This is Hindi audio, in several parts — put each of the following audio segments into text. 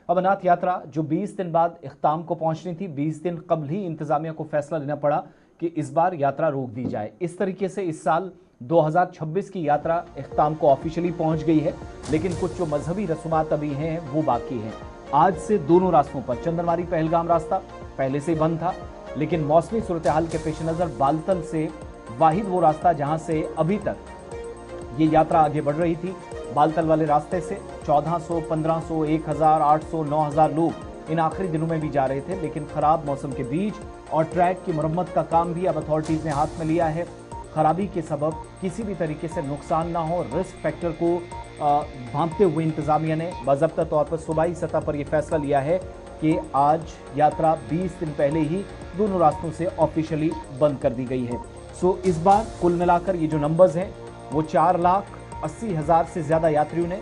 अमरनाथ यात्रा जो 20 दिन बाद इख्ताम को पहुंचनी थी, 20 दिन कबल ही इंतजामिया को फैसला लेना पड़ा कि इस बार यात्रा रोक दी जाए। इस तरीके से इस साल 2026 की यात्रा इख्ताम को ऑफिशियली पहुंच गई है, लेकिन कुछ जो मजहबी रसूमात अभी हैं वो बाकी हैं। आज से दोनों रास्तों पर, चंदनवारी पहलगाम रास्ता पहले से बंद था, लेकिन मौसमी सूरत हाल के पेश नज़र बालतल से वाहिद वो रास्ता जहां से अभी तक ये यात्रा आगे बढ़ रही थी, बालतल वाले रास्ते से 1400, 1500, 1000, 800, 9000 लोग इन आखिरी दिनों में भी जा रहे थे। लेकिन खराब मौसम के बीच और ट्रैक की मरम्मत का काम भी अब अथॉरिटीज ने हाथ में लिया है। खराबी के सबब किसी भी तरीके से नुकसान ना हो, रिस्क फैक्टर को भांपते हुए इंतजामिया ने बाज़ाब्ता तौर पर सूबाई सतह पर यह फैसला लिया है कि आज यात्रा 20 दिन पहले ही दोनों रास्तों से ऑफिशियली बंद कर दी गई है। सो इस बार कुल मिलाकर ये जो नंबर्स हैं वो 4,80,000 से ज़्यादा यात्रियों ने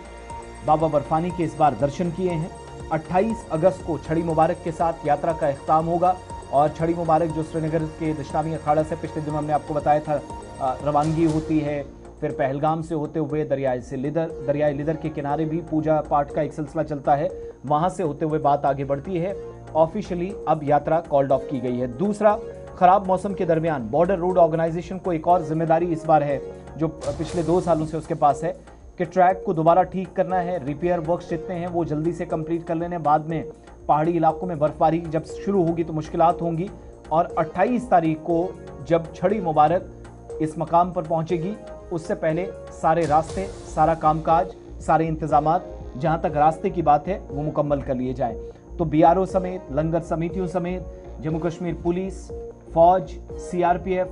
बाबा बर्फानी के इस बार दर्शन किए हैं। 28 अगस्त को छड़ी मुबारक के साथ यात्रा का इख्ताम होगा और छड़ी मुबारक जो श्रीनगर के दशनामी अखाड़ा से पिछले दिनों हमने आपको बताया था रवानगी होती है, फिर पहलगाम से होते हुए दरियाए लिदर के किनारे भी पूजा पाठ का एक सिलसिला चलता है, वहां से होते हुए बात आगे बढ़ती है। ऑफिशियली अब यात्रा कॉल्ड ऑफ की गई है। दूसरा, खराब मौसम के दरमियान बॉर्डर रोड ऑर्गेनाइजेशन को एक और जिम्मेदारी इस बार है जो पिछले 2 सालों से उसके पास है कि ट्रैक को दोबारा ठीक करना है। रिपेयर वर्क्स जितने हैं वो जल्दी से कंप्लीट कर लेने, बाद में पहाड़ी इलाकों में बर्फबारी जब शुरू होगी तो मुश्किलात होंगी। और 28 तारीख को जब छड़ी मुबारक इस मकाम पर पहुंचेगी, उससे पहले सारे रास्ते, सारा कामकाज, सारे इंतजामात, जहां तक रास्ते की बात है वो मुकम्मल कर लिए जाएं। तो बीआरओ समेत, लंगर समितियों समेत, जम्मू कश्मीर पुलिस, फौज, सीआरपीएफ,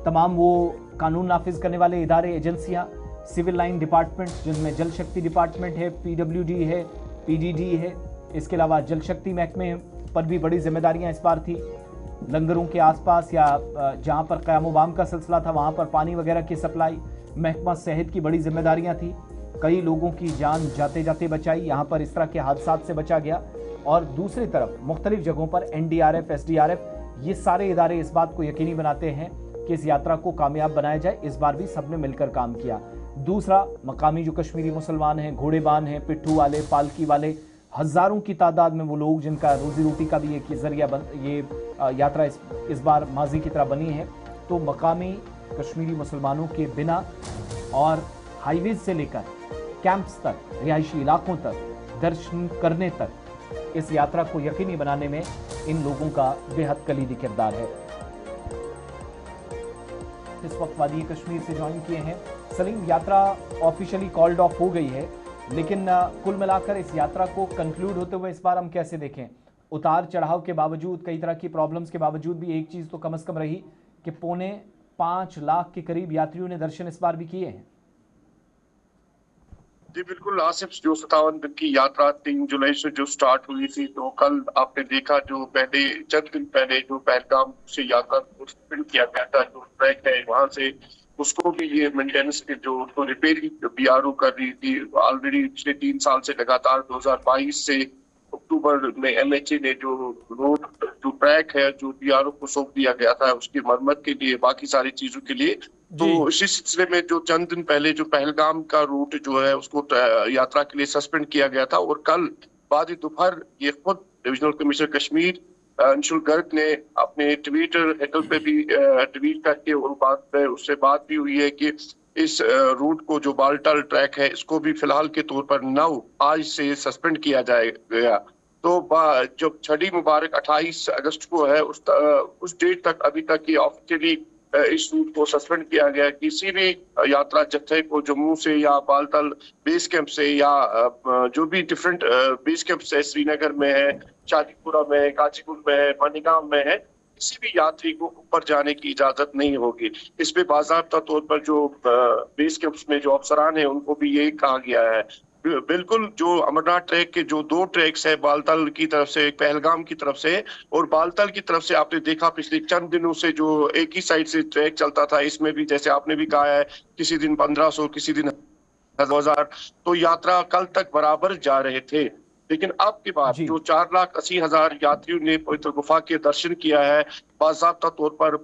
तमाम वो कानून नाफिज करने वाले इदारे, एजेंसियां, सिविल लाइन डिपार्टमेंट जिनमें जल शक्ति डिपार्टमेंट है, पीडब्ल्यूडी है, पीडीडी है, इसके अलावा जल शक्ति महकमे पर भी बड़ी जिम्मेदारियां इस बार थी। लंगरों के आसपास या जहां पर क़याम-ओ-बाम का सिलसिला था वहां पर पानी वगैरह की सप्लाई, महकमा सेहत की बड़ी जिम्मेदारियां थी। कई लोगों की जान जाते जाते बचाई, यहाँ पर इस तरह के हादसात से बचा गया। और दूसरी तरफ मुख्तलिफ जगहों पर एनडीआरएफ, एसडीआरएफ, ये सारे इदारे इस बात को यकीनी बनाते हैं कि इस यात्रा को कामयाब बनाया जाए। इस बार भी सबने मिलकर काम किया। दूसरा, मकामी जो कश्मीरी मुसलमान हैं, घोड़ेबान हैं, पिट्ठू वाले, पालकी वाले, हजारों की तादाद में वो लोग जिनका रोजी रोटी का भी एक जरिया ये यात्रा इस बार माजी की तरह बनी है। तो मकामी कश्मीरी मुसलमानों के बिना और हाईवेज से लेकर कैंप्स तक, रिहायशी इलाकों तक, दर्शन करने तक, इस यात्रा को यकीनी बनाने में इन लोगों का बेहद कलीदी किरदार है। इस वक्त वादी कश्मीर से ज्वाइन किए हैं सलीम। यात्रा ऑफिशियली कॉल्ड ऑफ हो गई है, लेकिन कुल मिलाकर इस यात्रा को कंक्लूड होते हुए इस बार हम कैसे देखें? उतार चढ़ाव के बावजूद, कई तरह की प्रॉब्लम्स के बावजूद भी एक चीज़ तो कम से कम रही कि 5.25 लाख के करीब यात्रियों ने दर्शन इस बार भी किए हैं। जी बिल्कुल आसिफ, जो 57 दिन की यात्रा 3 जुलाई से जो स्टार्ट हुई थी, तो कल आपने देखा जो पहले चंद दिन पहले जो पहलगाम से यात्रा को सस्पेंड किया गया था, जो ट्रैक है वहां से, उसको भी ये मेंटेनेंस के जो तो रिपेयरिंग बीआरओ कर रही थी ऑलरेडी पिछले 3 साल से लगातार। 2022 से अक्टूबर में एमएचए ने जो रोड जो ट्रैक है जो बीआरओ को सौंप दिया गया था उसकी मरम्मत के लिए, बाकी सारी चीजों के लिए। तो इसी सिलसिले में जो चंद दिन पहले जो पहलगाम का रूट जो है उसको यात्रा के लिए सस्पेंड किया गया था। और कल बाद दोपहर ये खुद डिविजनल कमिश्नर कश्मीर अंशुल गर्ग ने अपने ट्विटर हैंडल पे भी ट्वीट करके और उससे बात भी हुई है कि इस रूट को जो बालटाल ट्रैक है इसको भी फिलहाल के तौर पर आज से सस्पेंड किया जाएगा। तो जब छड़ी मुबारक 28 अगस्त को है, उस डेट तक अभी तक ये ऑफिशियली इस रूट को सस्पेंड किया गया। किसी भी यात्रा जत्थे को जम्मू से या बालताल बेस कैंप से या जो भी डिफरेंट बेस कैंप से श्रीनगर में है, शादीपुरा में है, काजीकुंड में है, मनीगांव में है, किसी भी यात्री को ऊपर जाने की इजाजत नहीं होगी। इस पे बाज़ाब्ता तौर पर जो बेस कैंप्स में जो अफसरान है उनको भी यही कहा गया है। बिल्कुल जो अमरनाथ ट्रैक के जो 2 ट्रैक्स है, बालताल की तरफ से, पहलगाम की तरफ से और बालताल की तरफ से, आपने देखा पिछले चंद दिनों से जो एक ही साइड से ट्रैक चलता था, इसमें भी जैसे आपने भी कहा है किसी दिन 1500, किसी दिन 1000, तो यात्रा कल तक बराबर जा रहे थे। लेकिन अब के बाद जी। जो 4,80,000 यात्रियों ने पवित्र गुफा के दर्शन किया है, बाज़ाब्ता तौर पर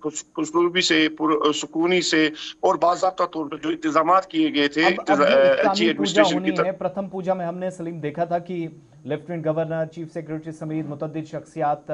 खुशनुमी से, सुकूनी से और बाज़ाब्ता तौर पर जो इंतजामात किए गए थे अब जो एलची इख्तामी पूजा एडमिनिस्ट्रेशन की होनी तरफ। है, प्रथम पूजा में हमने सलीम देखा था कि लेफ्टिनेंट गवर्नर, चीफ सेक्रेटरी समेत मुतअद्दिद शख्सियात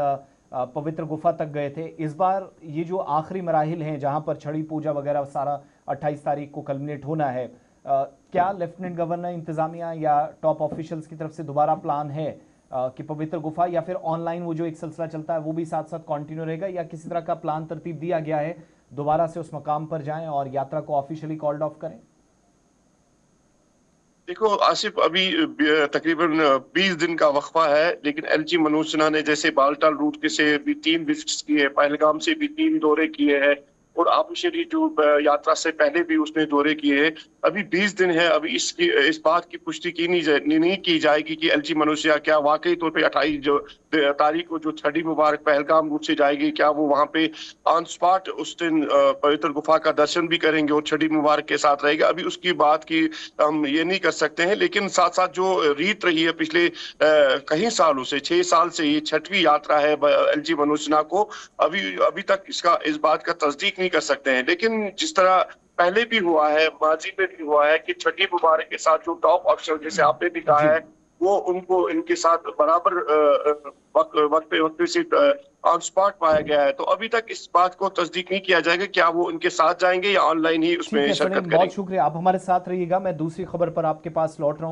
पवित्र गुफा तक गए थे। इस बार ये जो आखिरी मराहिल हैं जहां पर छड़ी पूजा वगैरह सारा 28 तारीख को कल्मिनेट होना है, क्या लेफ्टिनेंट गवर्नर, इंतजामिया या टॉप ऑफिशियल्स की तरफ से दोबारा प्लान है कि पवित्र गुफा या फिर ऑनलाइन वो जो एक सिलसिला चलता है वो भी साथ साथ कंटिन्यू रहेगा, या किसी तरह का प्लान तरतीब दिया गया है दोबारा से उस मकाम पर जाएं और यात्रा को ऑफिशियली कॉल्ड ऑफ करें? देखो आसिफ, अभी तकरीबन 20 दिन का वक्फा है, लेकिन एलजी मनोज सिन्हा ने जैसे बालटाल रूट के से भी 3 विजिट्स किए, पहलगाम से भी 3 दौरे किए हैं और ऑफिशियली जो यात्रा से पहले भी उसने दौरे किए हैं। अभी 20 दिन है, अभी इस बात की पुष्टि की नहीं की जाएगी कि एलजी मनोज सिन्हा क्या वाकई तौर पे 28 तारीख को जो छड़ी मुबारक पहलगाम रूट से जाएगी, क्या वो वहां पे ऑन स्पॉट उस दिन पवित्र गुफा का दर्शन भी करेंगे और छड़ी मुबारक के साथ रहेगा। अभी उसकी बात की हम ये नहीं कर सकते हैं, लेकिन साथ साथ जो रीत रही है पिछले कई सालों से, 6 साल से ये 6वीं यात्रा है एलजी मनोज सिन्हा को, अभी तक इस बात का तस्दीक नहीं कर सकते हैं। लेकिन जिस तरह पहले भी हुआ है, माजी में भी हुआ है कि छठी मुबारक के साथ जो टॉप ऑफिसर, जैसे आपने भी कहा है, वो उनको इनके साथ बराबर वक्त से ऑन स्पॉट पाया गया है। तो अभी तक इस बात को तस्दीक नहीं किया जाएगा क्या वो उनके साथ जाएंगे या ऑनलाइन ही उसमें शिरकत करेंगे। बहुत शुक्रिया, आप हमारे साथ रहिएगा। मैं दूसरी खबर पर आपके पास लौट रहा हूँ।